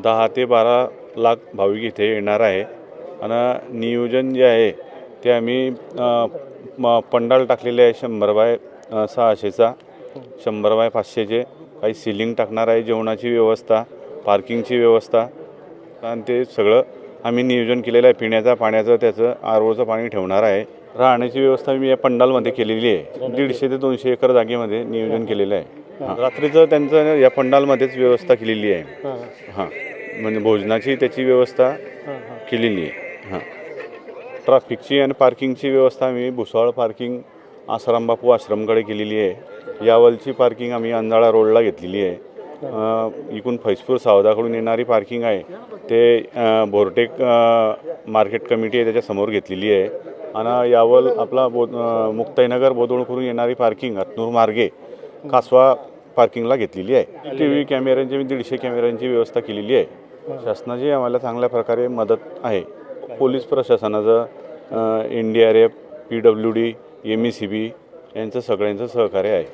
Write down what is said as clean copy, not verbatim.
10 ते 12 लाख भाविक इथे येणार आहे आणि नियोजन जे आहे ते आम्ही पंडाल टाकलेले आहे 100 बाय 600चा 100 बाय 500चे काही सिलिंग टाकणार आहे, जेवणाची व्यवस्था, पार्किंगची व्यवस्था आणि ते सगळं आम्ही नियोजन केलेलं आहे. पिण्याचा पाण्याचं त्याचं आरओचं पाणी ठेवणार आहे. राहण्याची व्यवस्था मी या पंडालमध्ये केलेली आहे. 150 ते 200 एकर जागेमध्ये नियोजन केलेलं आहे. रात्रीचं त्यांचं या पंडालमध्येच व्यवस्था केलेली आहे. हां, म्हणजे भोजनाची त्याची व्यवस्था केलेली आहे. ट्रॅफिकची आणि पार्किंगची व्यवस्था आम्ही भुसावळ पार्किंग आसारामबापू आश्रमकडे केलेली आहे. यावलची पार्किंग आम्ही अंधाळा रोडला घेतलेली आहे. इकडून फैजपूर सावदाकडून येणारी पार्किंग आहे ते बोरटेक मार्केट कमिटी आहे त्याच्यासमोर घेतलेली आहे. आणि यावल आपला मुक्ताईनगर बोदोळकडून येणारी पार्किंग हतनूर मार्गे कासवा पार्किंगला घेतलेली आहे. TV कॅमेऱ्यांची 150 कॅमेऱ्यांची व्यवस्था केलेली आहे. शासनाची आम्हाला चांगल्या प्रकारे मदत आहे. पोलीस प्रशासनाचं NDRF, PWD, MECB यांचं सगळ्यांचं सहकार्य आहे.